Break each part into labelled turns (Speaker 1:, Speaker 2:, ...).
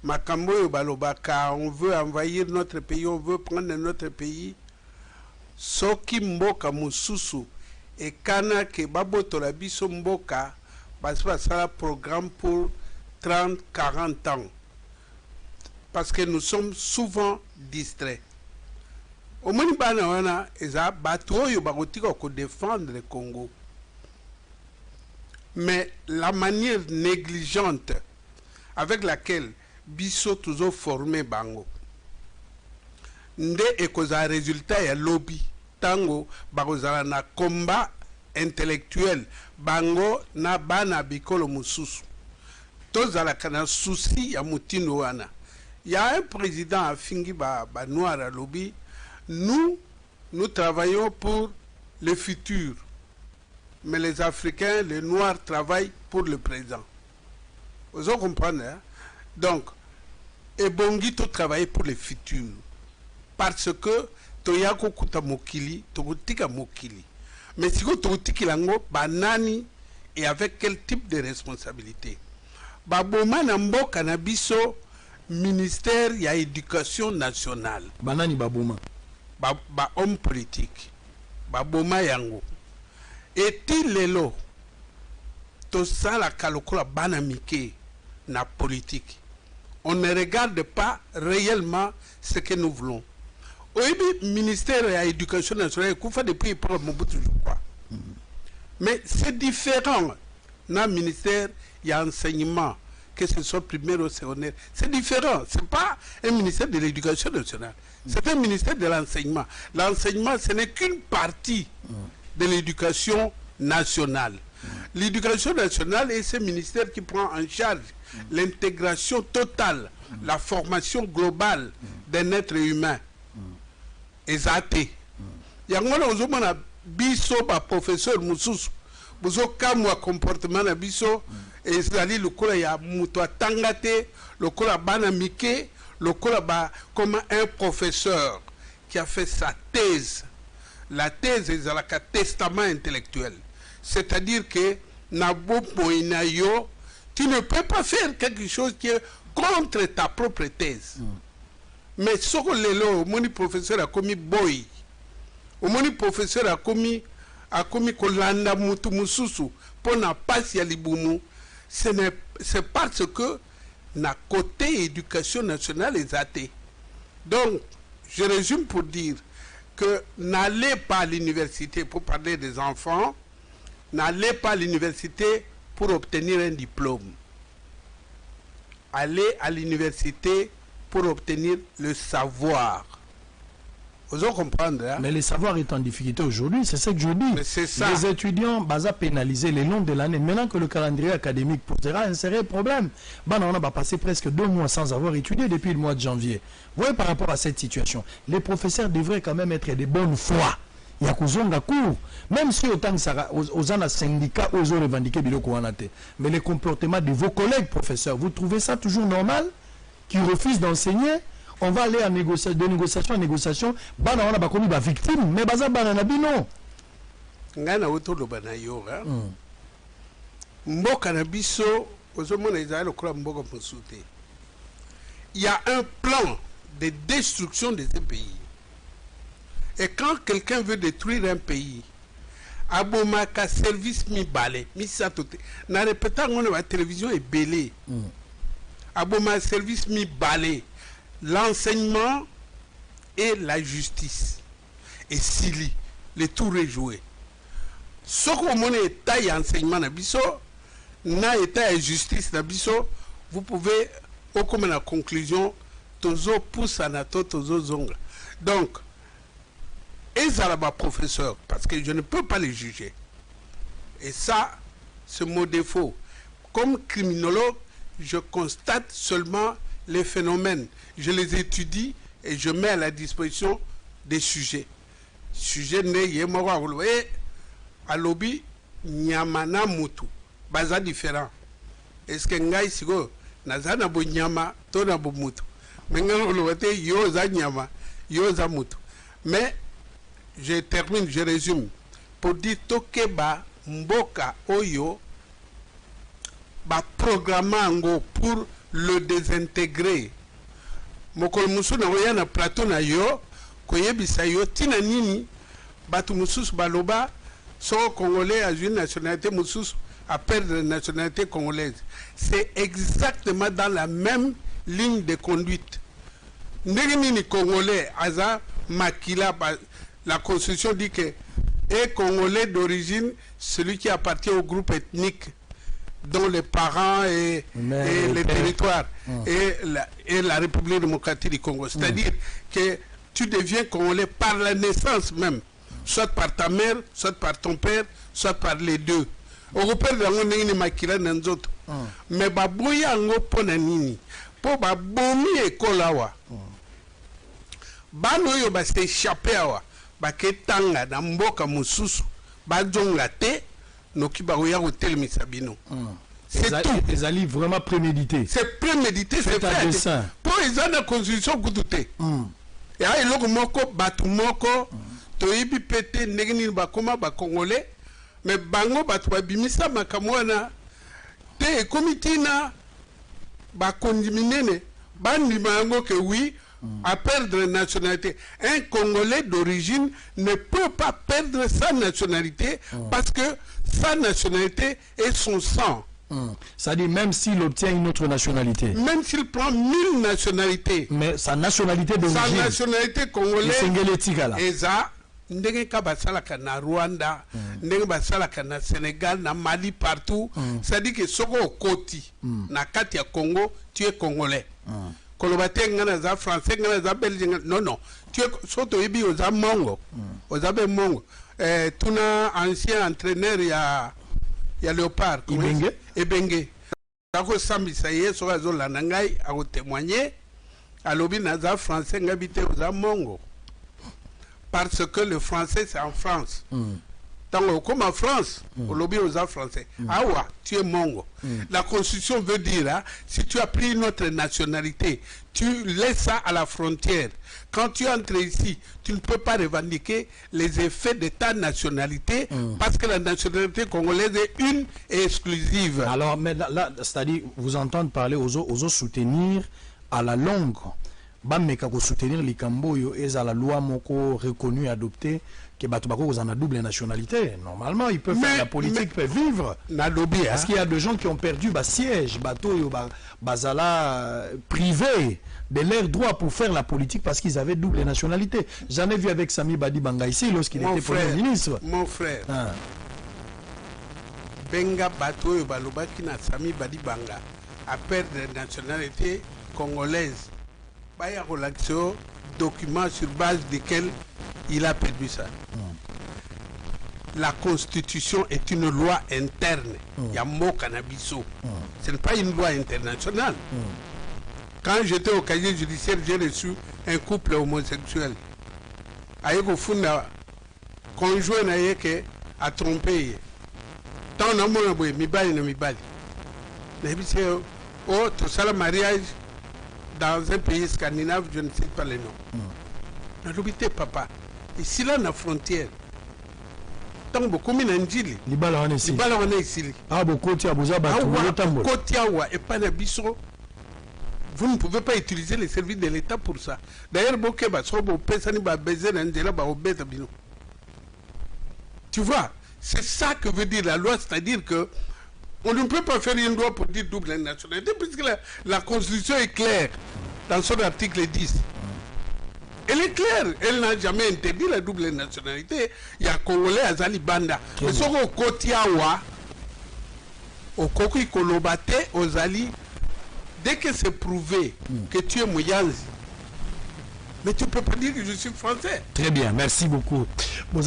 Speaker 1: makambo oyo balobaka on veut envahir notre pays, on veut prendre notre pays. Soki mboka mosusu ekana ke babotola biso mboka basi basala programme pour 30-40 ans. Parce que nous sommes souvent distraits. Au moni bana wana eza bato oyo bakotika ko défendre le Congo. Mais la manière négligente avec laquelle biso toujours formé bango nde ekoza résultat ya lobby tango bakozala na combat intellectuel bango na bana bikolo mususu tozala kana souci ya mutino wana. Il y a un président à Fingi ba noir à lobby. Nous travaillons pour le futur. Mais les Africains, les Noirs travaillent pour le présent. Vous comprenez, hein? Donc, et Bongi to travaille pour le futur. Parce que Toyako kuta mokili, Togotika mokili. Mais si vous Togotika lango, banani et avec quel type de responsabilité? Baboma nambo kanabiso ministère ya éducation nationale.
Speaker 2: Banani baboma.
Speaker 1: Ba homme politique. Baboma yango. Et-il lelo to sala kalokola banamike na politique. On ne regarde pas réellement ce que nous voulons. Oyebi ministère ya éducation nationale koufa depuis pour Mobutu je crois. Mais c'est différent na ministère ya enseignement que ce soit primaire ou secondaire. C'est différent. C'est pas un ministère de l'éducation nationale. C'est un ministère de l'enseignement. L'enseignement, ce n'est qu'une partie de l'éducation nationale. L'éducation nationale est ce ministère qui prend en charge l'intégration totale, la formation globale d'un être humain. Exacté. Yangona ozomana biso ba professeur mususu. Bozo kamwa comportement na biso ezali lokola ya muto atangate, lokola bana mike, lokola ba comme un professeur qui a fait sa thèse. La thèse est un testament intellectuel. C'est-à-dire que tu ne peux pas faire quelque chose qui est contre ta propre thèse. Mais ce que le professeur a commis boy, le professeur a commis kolanda mutu mususu pour na passe ya libumu, c'est parce que na côté éducation nationale est athée. Donc, je résume pour dire que n'allez pas à l'université pour parler des enfants, n'allez pas à l'université pour obtenir un diplôme. Allez à l'université pour obtenir le savoir. Vous comprenez, hein?
Speaker 2: Mais le savoir est en difficulté aujourd'hui, c'est ce que je dis.
Speaker 1: Mais c'est ça.
Speaker 2: Les étudiants basés pénalisés le long de l'année. Maintenant que le calendrier académique posera un sérieux problème, on va passer presque 2 mois sans avoir étudié depuis le mois de janvier. Vous voyez, par rapport à cette situation, les professeurs devraient quand même être de bonne foi. Il y a qu'aux cours, même si autant aux syndicats, aux revendiqués mais le comportement de vos collègues professeurs, vous trouvez ça toujours normal? Qui refusent d'enseigner? On va aller en négociation, de négociation en négociation. On a connu des victimes, mais baza banana bino.
Speaker 1: Ngana otolo banayo ha. Mboka na biso ozomona ezali lokola mboka mosute. Il y a un plan de destruction de ce pays. Et quand quelqu'un veut détruire un pays, abomaka service mi balé, mi satote. Na répétant on la télévision est belé. Aboma service mi balé. L'enseignement et la justice. Et Sili, les tout rejoués. Ce qu'on a état et enseignement na biso, na état et justice na biso, vous pouvez, au comme la conclusion, tozo pousse anato tozo zonga. Donc, ezalaba professeur, parce que je ne peux pas les juger. Et ça, c'est mon défaut. Comme criminologue, je constate seulement les phénomènes, je les étudie et je mets à la disposition des sujets. Sujet ne yemawa wolowe à lobby nyamana mutu baza différent. Est-ce que ngai sigo nazana bo nyama to na bo mutu. Menga wolowete yo za nyama yo za mutu. Mais je termine, je résume pour dire tokeba mboka oyo ba programme pour le désintégrer. Mokolo musu na oya na plateau na yo koyebisa yo tina nini batu mususu baloba so congolais a une nationalité mususu à perdre la nationalité congolaise. C'est exactement dans la même ligne de conduite. Ndenge nini congolais aza makila, la constitution dit que est congolais d'origine celui qui appartient au groupe ethnique dont les parents et les territoires et la République démocratique du Congo. C'est-à-dire que tu deviens congolais par la naissance même, soit par ta mère, soit par ton père, soit par les deux. Européen dans nini makila nanzoto. Mais baboya ngo pona nini. Po babomi ekolawa. Bano yo ba s'échapper awa. Ba ketanga na mboka mususu. Ba jonga te. C'est tout.
Speaker 2: Les alliés vraiment prémédité.
Speaker 1: C'est prémédité, c'est fait. Pour les gens de la constitution, écoutez. Et là, il y a moko, batu moko, toibi pété, negni bakoma, bakongolais, mais bango batu babimisa makamwana, te komitina, bakondiminene, bandi bango que oui, à perdre la nationalité. Un Congolais d'origine ne peut pas perdre sa nationalité parce que sa nationalité est son sang.
Speaker 2: Ça dit même s'il obtient une autre nationalité.
Speaker 1: Même s'il prend 1000 nationalités.
Speaker 2: Mais sa nationalité d'origine.
Speaker 1: Sa nationalité congolaise.
Speaker 2: Et
Speaker 1: ça, ndenge ka basalaka na Rwanda, ndenge basalaka na Sénégal, na Mali, partout. Ça dit que soko koti na kati ya Congo, tu es congolais. Kolobate ngana za français ngana za belge non tu es soto ibi oza mongo ozabe mongo tuna ancien entraîneur ya Léopard Ebenge ako sambisa yeso azo landa ngai ako témoigner alobi na za français ngabite oza mongo parce que le français c'est en France. Comme en France, au lobby aux Français. Ah ouais, tu es mongo. La constitution veut dire, hein, si tu as pris une autre nationalité, tu laisses ça à la frontière. Quand tu entres ici, tu ne peux pas revendiquer les effets de ta nationalité parce que la nationalité congolaise est une et exclusive.
Speaker 2: Alors, mais là c'est-à-dire, vous entendez parler aux soutenir à la longue. Bameka ko soutenir likamboyo et à la loi moko reconnue adoptée que Batubako vous en a double nationalité. Normalement, ils peuvent faire la politique, ils peuvent vivre. Parce qu'il y a des gens qui ont perdu siège, bateau, bazala privé de leurs droits pour faire la politique parce qu'ils avaient double nationalité. J'en ai vu avec Sami Badi Banga ici lorsqu'il était Premier ministre.
Speaker 1: Mon frère. Benga bateau balobaki na Sami Badi Banga a perdre la nationalité congolaise. Baya relaxo document sur base desquels il a perdu ça. La constitution est une loi interne. Yamo Cannabiso. Ce n'est pas une loi internationale. Quand j'étais au casier judiciaire, j'ai reçu un couple homosexuel. Ayeko funda conjoint n'ayeke a trompé. Tant on a mon boy, mibali na mibali. N'habite oh tout ça le mariage. Dans un pays scandinave, je ne sais pas les noms. N'habitez papa. Ici là, la frontière. Tant beaucoup de Ndjili.
Speaker 2: Libala on est
Speaker 1: ici.
Speaker 2: Ah beaucoup tu as besoin de
Speaker 1: Kotiawa et pas d'Abisso. Vous ne pouvez pas utiliser les services de l'État pour ça. D'ailleurs, beaucoup de personnes ont besoin d'un bino. Tu vois, c'est ça que veut dire la loi, c'est-à-dire que on ne peut pas faire une loi pour dire double nationalité, puisque la Constitution est claire dans son article 10. Elle est claire, elle n'a jamais interdit la double nationalité. Il y a Congolais à Zalibanda. Mais ce qu'on Kotiawa, au Koki Kolobate, aux Ali, dès que c'est prouvé que tu es Mouyanzi, mais tu ne peux pas dire que je suis français.
Speaker 2: Très bien, merci beaucoup. Je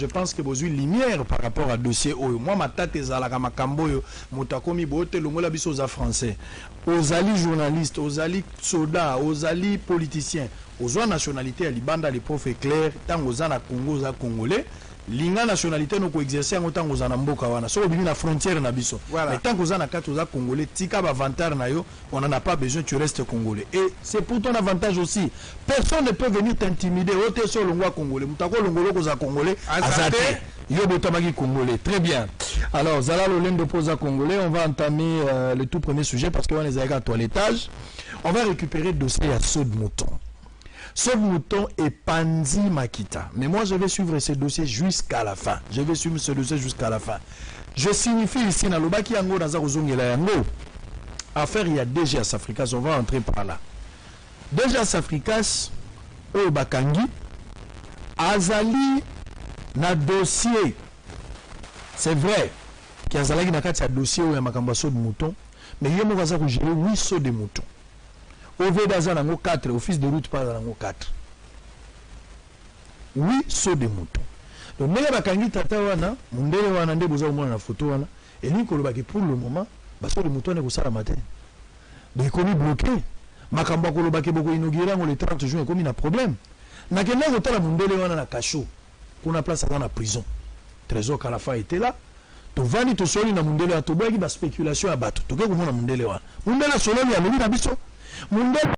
Speaker 2: pense que vous avez une lumière par rapport à dossier. Moi, ma tête est à la Ramakambo, Moutakomi, Bote, le Mola Bisso français. Aux alliés journalistes, aux alliés soldats, aux alliés politiciens, aux nationalités, à Libanda, les profs clairs, tant aux Congo, aux Congolais, linga nationalité no ko exercer en autant aux mboka wana so bimi na frontière na biso
Speaker 1: Voilà.
Speaker 2: mais tant que na kati oza congolais tika ba avantage na yo on n'en a pas besoin, tu restes congolais et c'est pour ton avantage aussi. Personne ne peut venir t'intimider ote so longwa congolais mutako longolo ko za congolais azate yo botamaki congolais. Très bien. Alors Zala Lolendo posa congolais, on va entamer le tout premier sujet parce que on est à toilettage. On va récupérer le dossier à Saut de Mouton. Saut de Mouton et Panzi Makita. Mais moi, je vais suivre ce dossier jusqu'à la fin. Je vais suivre ce dossier jusqu'à la fin. Je signifie ici, dans le Baki Yango, dans Zarozongela Yango, affaire, il y a DGS Africas, on va entrer par là. DGS Africas, au Bakangi, Azali, na dossier. C'est vrai qu'il y a un dossier où il y a un saut de mouton, mais il y a un gérer 8 sauts de mouton. OV d'Azanango 4, office de route par Zanango 4. 8 sauts de mouton. Donc, il y a un tata wana, mundele wana nde boza omona na photo wana, et lui kolobaki pour le moment, ba saut de mouton ne kosala matin. Donc il est bloqué. Makamba kolobaki boko inaugurer le 30 juin comme il a problème. Na kenda kotala mundele wana na kasho. Kuna place dans la prison. Trésor Kalafa était là. To vani to soli na mundele atoboki ba spéculation à bateau. To ke komona mundele wana. Mundele solo ya lobi na biso. Mundele